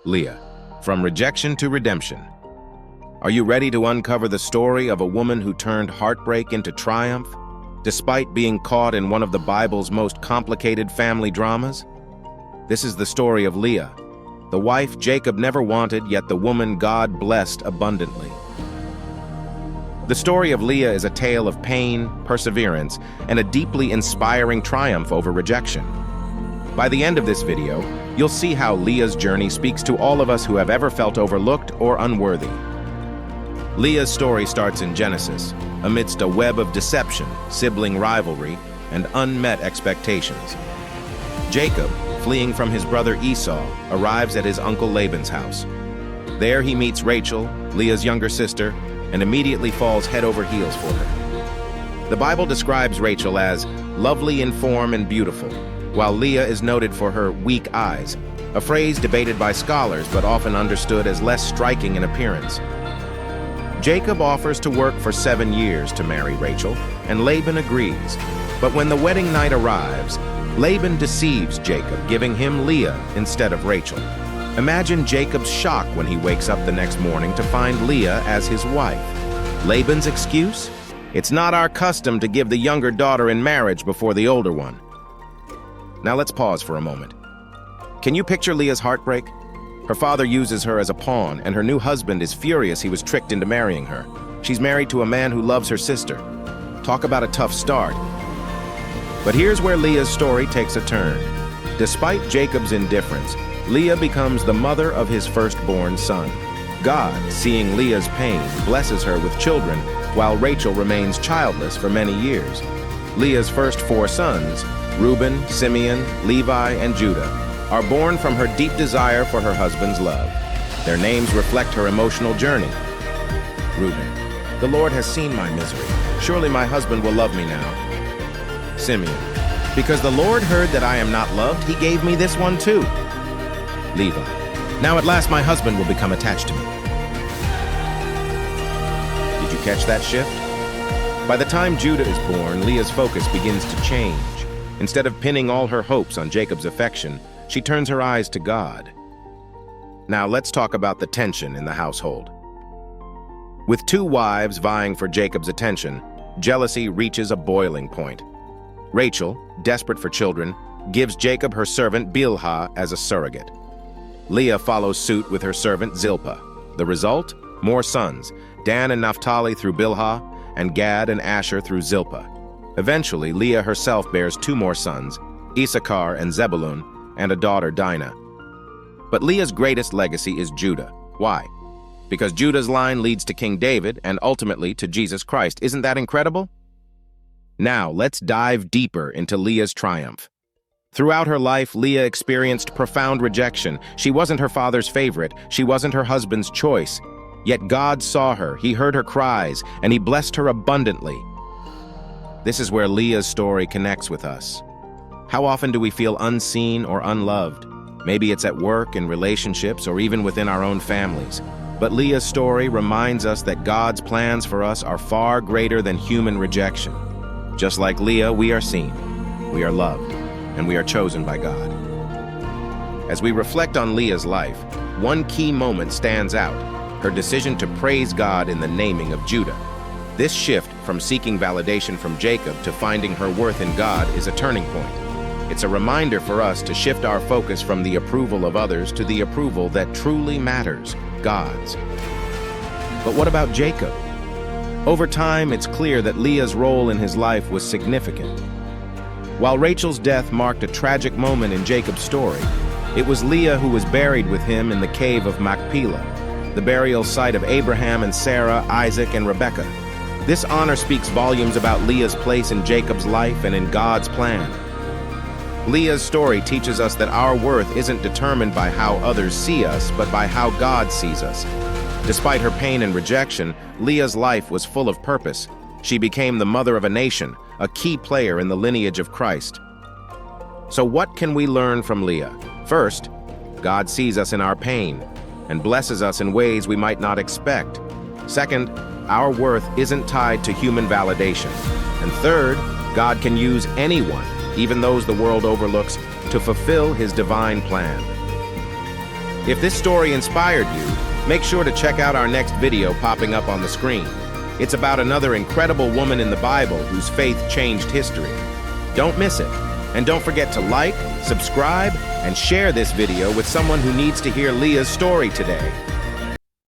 Leah, from rejection to redemption. Are you ready to uncover the story of a woman who turned heartbreak into triumph, despite being caught in one of the Bible's most complicated family dramas? This is the story of Leah, the wife Jacob never wanted, yet the woman God blessed abundantly. The story of Leah is a tale of pain, perseverance, and a deeply inspiring triumph over rejection. By the end of this video, you'll see how Leah's journey speaks to all of us who have ever felt overlooked or unworthy. Leah's story starts in Genesis, amidst a web of deception, sibling rivalry, and unmet expectations. Jacob, fleeing from his brother Esau, arrives at his uncle Laban's house. There he meets Rachel, Leah's younger sister, and immediately falls head over heels for her. The Bible describes Rachel as lovely in form and beautiful, while Leah is noted for her weak eyes, a phrase debated by scholars but often understood as less striking in appearance. Jacob offers to work for 7 years to marry Rachel, and Laban agrees. But when the wedding night arrives, Laban deceives Jacob, giving him Leah instead of Rachel. Imagine Jacob's shock when he wakes up the next morning to find Leah as his wife. Laban's excuse? It's not our custom to give the younger daughter in marriage before the older one. Now let's pause for a moment. Can you picture Leah's heartbreak? Her father uses her as a pawn, and her new husband is furious he was tricked into marrying her. She's married to a man who loves her sister. Talk about a tough start. But here's where Leah's story takes a turn. Despite Jacob's indifference, Leah becomes the mother of his firstborn son. God, seeing Leah's pain, blesses her with children, while Rachel remains childless for many years. Leah's first 4 sons, Reuben, Simeon, Levi, and Judah, are born from her deep desire for her husband's love. Their names reflect her emotional journey. Reuben: the Lord has seen my misery. Surely my husband will love me now. Simeon: because the Lord heard that I am not loved, he gave me this one too. Levi: now at last my husband will become attached to me. Did you catch that shift? By the time Judah is born, Leah's focus begins to change. Instead of pinning all her hopes on Jacob's affection, she turns her eyes to God. Now let's talk about the tension in the household. With 2 wives vying for Jacob's attention, jealousy reaches a boiling point. Rachel, desperate for children, gives Jacob her servant Bilhah as a surrogate. Leah follows suit with her servant Zilpah. The result? More sons, Dan and Naphtali through Bilhah, and Gad and Asher through Zilpah. Eventually, Leah herself bears 2 more sons, Issachar and Zebulun, and a daughter, Dinah. But Leah's greatest legacy is Judah. Why? Because Judah's line leads to King David and ultimately to Jesus Christ. Isn't that incredible? Now, let's dive deeper into Leah's triumph. Throughout her life, Leah experienced profound rejection. She wasn't her father's favorite. She wasn't her husband's choice. Yet God saw her, he heard her cries, and he blessed her abundantly. This is where Leah's story connects with us. How often do we feel unseen or unloved? Maybe it's at work, in relationships, or even within our own families. But Leah's story reminds us that God's plans for us are far greater than human rejection. Just like Leah, we are seen, we are loved, and we are chosen by God. As we reflect on Leah's life, one key moment stands out: her decision to praise God in the naming of Judah. This shift from seeking validation from Jacob to finding her worth in God is a turning point. It's a reminder for us to shift our focus from the approval of others to the approval that truly matters, God's. But what about Jacob? Over time, it's clear that Leah's role in his life was significant. While Rachel's death marked a tragic moment in Jacob's story, it was Leah who was buried with him in the cave of Machpelah, the burial site of Abraham and Sarah, Isaac and Rebekah. This honor speaks volumes about Leah's place in Jacob's life and in God's plan. Leah's story teaches us that our worth isn't determined by how others see us, but by how God sees us. Despite her pain and rejection, Leah's life was full of purpose. She became the mother of a nation, a key player in the lineage of Christ. So what can we learn from Leah? First, God sees us in our pain and blesses us in ways we might not expect. Second, our worth isn't tied to human validation. And third, God can use anyone, even those the world overlooks, to fulfill his divine plan. If this story inspired you, make sure to check out our next video popping up on the screen. It's about another incredible woman in the Bible whose faith changed history. Don't miss it. And don't forget to like, subscribe, and share this video with someone who needs to hear Leah's story today.